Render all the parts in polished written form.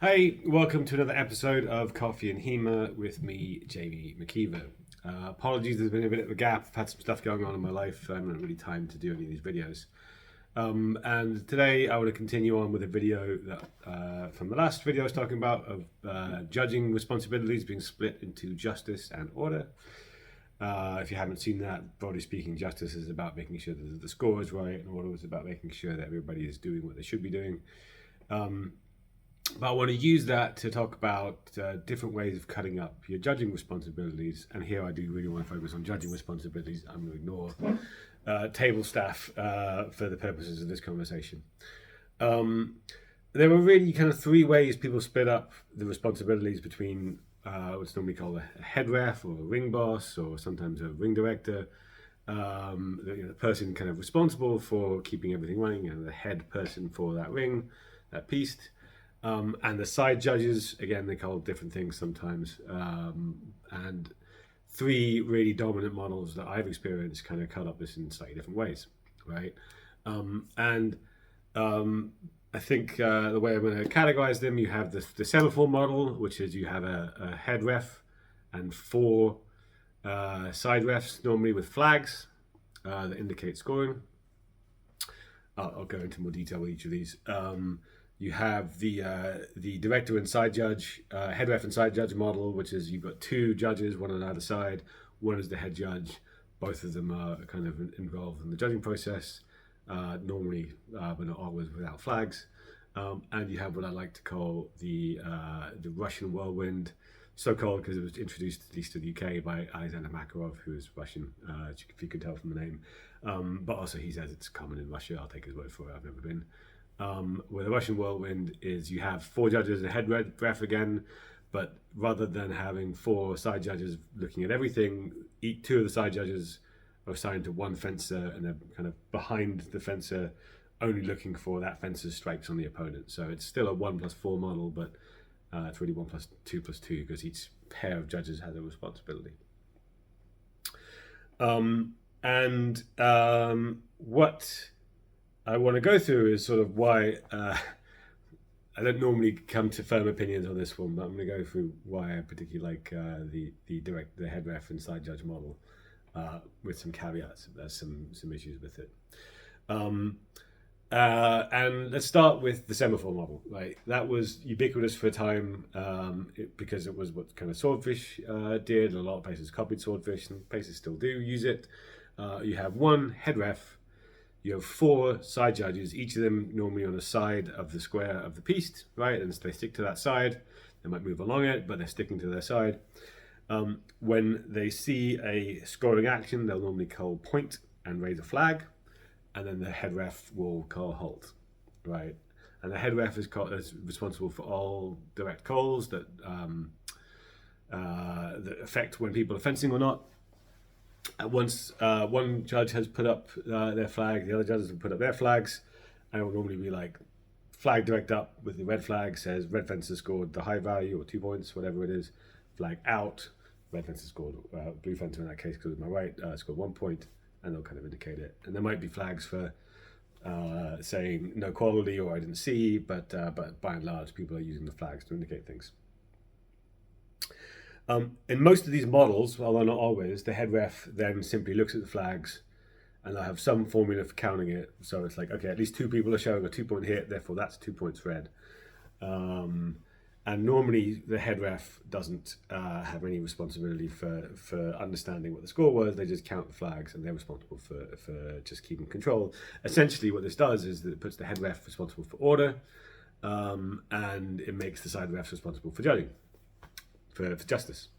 Hey, welcome to another episode of Coffee and HEMA with me, Jamie McKeever. Apologies, there's been a bit of a gap. I've had some stuff going on in my life. I haven't really time to do any of these videos. And today I want to continue on with a video that from the last video I was talking about of judging responsibilities being split into justice and order. If you haven't seen that, broadly speaking, justice is about making sure that the score is right, and order is about making sure that everybody is doing what they should be doing. But I want to use that to talk about different ways of cutting up your judging responsibilities. And here I do really want to focus on judging responsibilities. I'm going to ignore table staff for the purposes of this conversation. There were really kind of three ways people split up the responsibilities between what's normally called a head ref or a ring boss or sometimes a ring director. The person kind of responsible for keeping everything running and the head person for that ring, that piece. And the side judges, again, they call different things sometimes. And three really dominant models that I've experienced kind of cut up this in slightly different ways, right? I think the way I'm going to categorize them, you have the Semaphore model, which is you have a head ref and four side refs, normally with flags that indicate scoring. I'll go into more detail with each of these. You have the director and side judge, head ref and side judge model, which is you've got two judges, one on either side. One is the head judge. Both of them are kind of involved in the judging process, normally, but not always, without flags. And you have what I like to call the Russian Whirlwind, so called because it was introduced at least to the UK by Alexander Makarov, who is Russian, if you could tell from the name. But also he says it's common in Russia. I'll take his word for it. I've never been. Where the Russian Whirlwind is you have four judges, a head ref again, but rather than having four side judges looking at everything, two of the side judges are assigned to one fencer and they're kind of behind the fencer, only looking for that fencer's strikes on the opponent. So it's still a 1+4 model, but it's really 1+2+2 because each pair of judges has a responsibility. What I want to go through is sort of why I don't normally come to firm opinions on this one, but I'm going to go through why I particularly like the head ref and side judge model with some caveats. There's some issues with it. And let's start with the Semaphore model. Right, that was ubiquitous for a time because it was what kind of Swordfish did. A lot of places copied Swordfish, and places still do use it. You have one head ref. You have four side judges, each of them normally on a side of the square of the piece, right? And they stick to that side. They might move along it, but they're sticking to their side. When they see a scoring action, they'll normally call point and raise a flag, and then the head ref will call halt, right? And the head ref is responsible for all direct calls that affect when people are fencing or not. Once one judge has put up their flag, the other judges have put up their flags, and it will normally be like flag direct up with the red flag says red fencer scored the high value or 2 points, whatever it is. Flag out, red fencer scored, blue fencer in that case because of my right scored 1 point, and they'll kind of indicate it. And there might be flags for saying no quality or I didn't see, but by and large people are using the flags to indicate things. In most of these models, although not always, the head ref then simply looks at the flags and they'll have some formula for counting it. So it's like, okay, at least two people are showing a 2-point hit, therefore that's 2 points red. And normally the head ref doesn't have any responsibility for understanding what the score was. They just count the flags and they're responsible for just keeping control. Essentially what this does is that it puts the head ref responsible for order and it makes the side refs responsible for judging. For justice.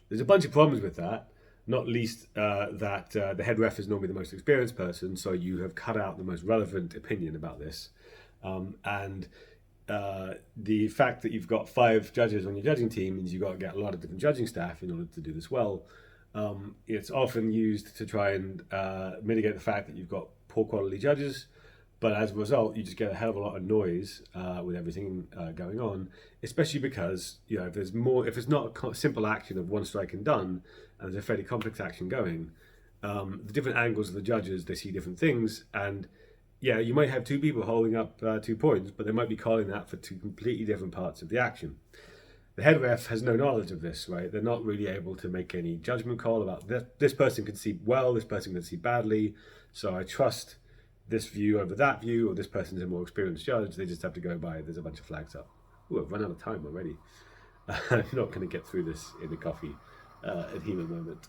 There's a bunch of problems with that, not least that the head ref is normally the most experienced person, so you have cut out the most relevant opinion about this. And the fact that you've got 5 judges on your judging team means you've got to get a lot of different judging staff in order to do this well. It's often used to try and mitigate the fact that you've got poor quality judges, but as a result, you just get a hell of a lot of noise with everything going on, especially because if it's not a simple action of one strike and done, and there's a fairly complex action going, the different angles of the judges, they see different things, and yeah, you might have two people holding up 2 points, but they might be calling that for two completely different parts of the action. The head ref has no knowledge of this, right? They're not really able to make any judgment call about this person can see well, this person can see badly, so I trust this view over that view, or this person's a more experienced judge. They just have to go by, there's a bunch of flags up. Ooh, I've run out of time already. I'm not going to get through this in the coffee and HEMA moment.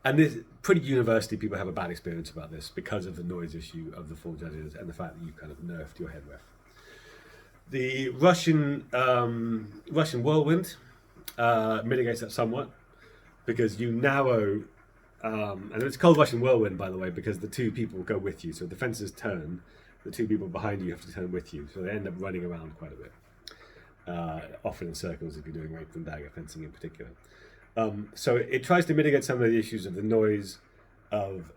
And this pretty universally, people have a bad experience about this because of the noise issue of the 4 judges and the fact that you kind of nerfed your head ref. The Russian Whirlwind mitigates that somewhat because you narrow, and it's called Russian Whirlwind, by the way, because the two people go with you. So if the fences turn, the two people behind you have to turn with you. So they end up running around quite a bit, often in circles if you're doing rape and dagger fencing in particular. So it tries to mitigate some of the issues of the noise of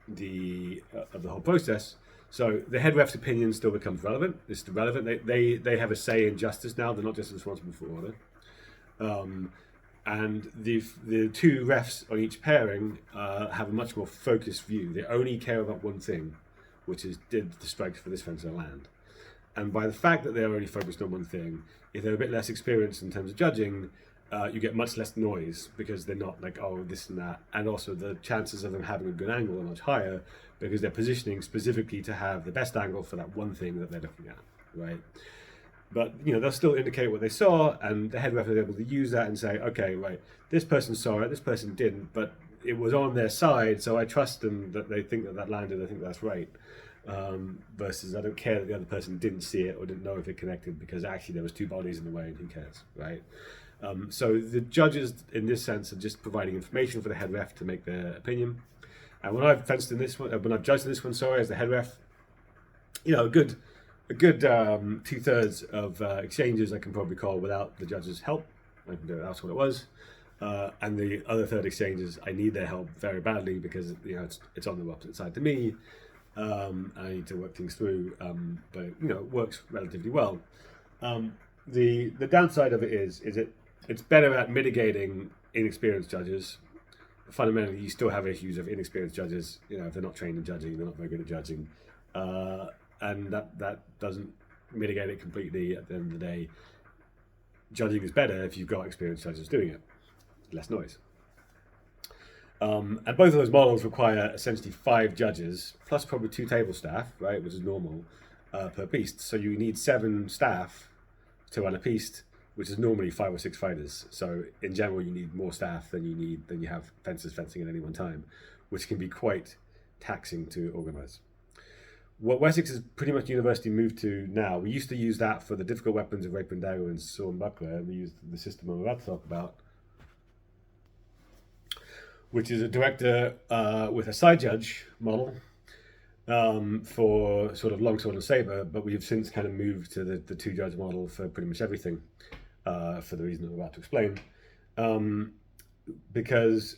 the whole process. So the head ref's opinion still becomes relevant. It's relevant. They have a say in justice now. They're not just responsible for order. And the two refs on each pairing have a much more focused view. They only care about one thing, which is, did the strikes for this fencer land? And by the fact that they're only focused on one thing, if they're a bit less experienced in terms of judging, you get much less noise because they're not like, oh, this and that. And also the chances of them having a good angle are much higher because they're positioning specifically to have the best angle for that one thing that they're looking at, right? But, you know, they'll still indicate what they saw, and the head ref is able to use that and say, okay, right, this person saw it, this person didn't, but it was on their side, so I trust them that they think that landed, I think that's right. Versus I don't care that the other person didn't see it or didn't know if it connected because actually there was two bodies in the way and who cares, right? So the judges in this sense are just providing information for the head ref to make their opinion. And when I've fenced in this one, when I've judged in this one, sorry, as the head ref, you know, a good 2/3 of exchanges I can probably call without the judge's help. I can do it, that's what it was. And the other third exchanges, I need their help very badly because, you know, it's on the opposite side to me. I need to work things through, but, you know, it works relatively well. The downside of it is it's better at mitigating inexperienced judges. Fundamentally, you still have issues of inexperienced judges. You know, if they're not trained in judging, they're not very good at judging. And that doesn't mitigate it completely. At the end of the day, judging is better if you've got experienced judges doing it. Less noise. And both of those models require essentially 5 judges, plus probably 2 table staff, right, which is normal, per piece. So you need 7 staff to run a piece, which is normally 5 or 6 fighters. So in general, you need more staff than you have fencers fencing at any one time, which can be quite taxing to organize. What Wessex is pretty much universally moved to now, we used to use that for the difficult weapons of rape and dagger and sword and buckler. We used the system I'm about to talk about, which is a director with a side judge model for sort of longsword and saber, but we've since kind of moved to the 2 judge model for pretty much everything, for the reason I'm about to explain, because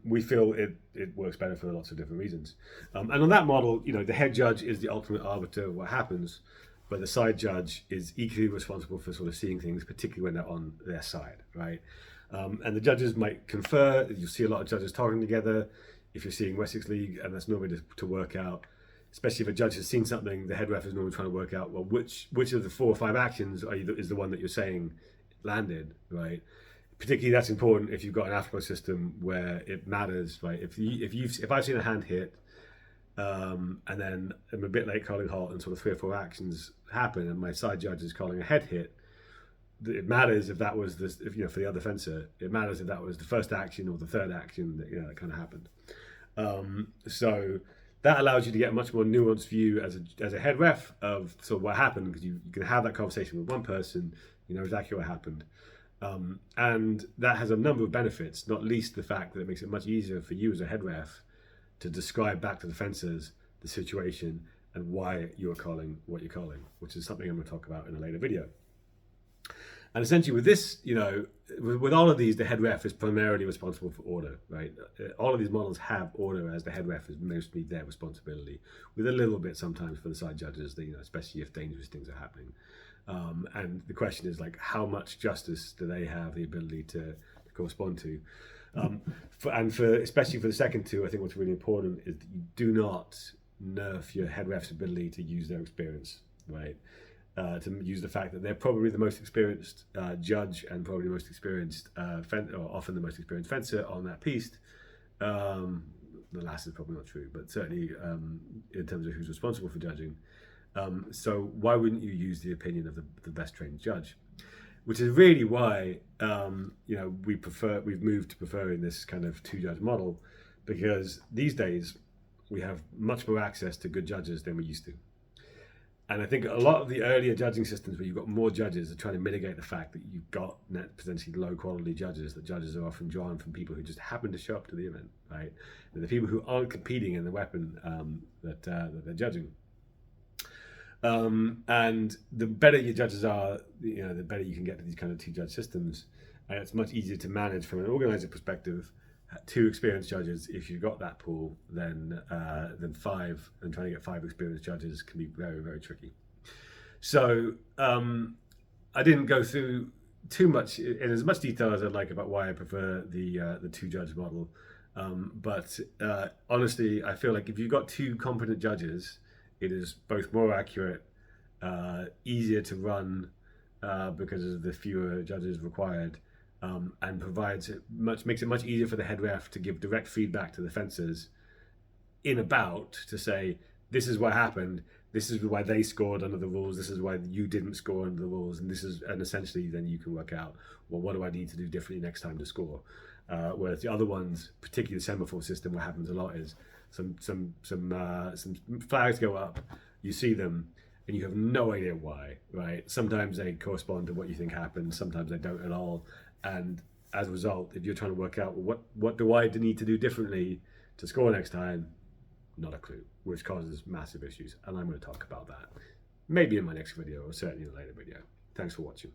we feel it works better for lots of different reasons. And on that model, you know, the head judge is the ultimate arbiter of what happens, but the side judge is equally responsible for sort of seeing things, particularly when they're on their side, right? And the judges might confer. You'll see a lot of judges talking together. If you're seeing Wessex League, and that's normally to work out, especially if a judge has seen something, the head ref is normally trying to work out, well, which of the 4 or 5 actions is the one that you're saying landed, right? Particularly that's important if you've got an AFCO system where it matters, right? If I've seen a hand hit, and then I'm a bit late calling halt and sort of 3 or 4 actions happen, and my side judge is calling a head hit, it matters if that was for the other fencer, it matters if that was the first action or the third action that kind of happened. So that allows you to get a much more nuanced view as a head ref of sort of what happened, because you can have that conversation with one person, you know exactly what happened. And that has a number of benefits, not least the fact that it makes it much easier for you as a head ref to describe back to the fencers the situation and why you're calling what you're calling, which is something I'm going to talk about in a later video. And essentially with this, you know, with all of these, the head ref is primarily responsible for order, right? All of these models have order as the head ref is mostly their responsibility, with a little bit sometimes for the side judges, you know, especially if dangerous things are happening. And the question is, like, how much justice do they have the ability to correspond to? Especially for the second 2, I think what's really important is that you do not nerf your head ref's ability to use their experience, right? To use the fact that they're probably the most experienced judge and probably the most experienced or often the most experienced fencer on that piste. The last is probably not true, but certainly in terms of who's responsible for judging. So why wouldn't you use the opinion of the best trained judge? Which is really why we've moved to preferring this kind of two-judge model, because these days we have much more access to good judges than we used to. And I think a lot of the earlier judging systems where you've got more judges are trying to mitigate the fact that you've got potentially low quality judges, that judges are often drawn from people who just happen to show up to the event, right? They're the people who aren't competing in the weapon that they're judging. And the better your judges are, the better you can get to these kind of two-judge systems. And it's much easier to manage from an organizer perspective. Two experienced judges, if you've got that pool, then five, and trying to get five experienced judges can be very, very tricky. So I didn't go through too much in as much detail as I'd like about why I prefer the two-judge model. But honestly, I feel like if you've got two competent judges, it is both more accurate, easier to run because of the fewer judges required, and makes it much easier for the head ref to give direct feedback to the fencers to say, this is what happened, this is why they scored under the rules, this is why you didn't score under the rules, and essentially then you can work out, well, what do I need to do differently next time to score? Whereas the other ones, particularly the Semaphore system, what happens a lot is some flags go up, you see them, and you have no idea why, right? Sometimes they correspond to what you think happened, sometimes they don't at all. And as a result, if you're trying to work out, well, what do I need to do differently to score next time? Not a clue, which causes massive issues. And I'm going to talk about that maybe in my next video, or certainly in a later video. Thanks for watching.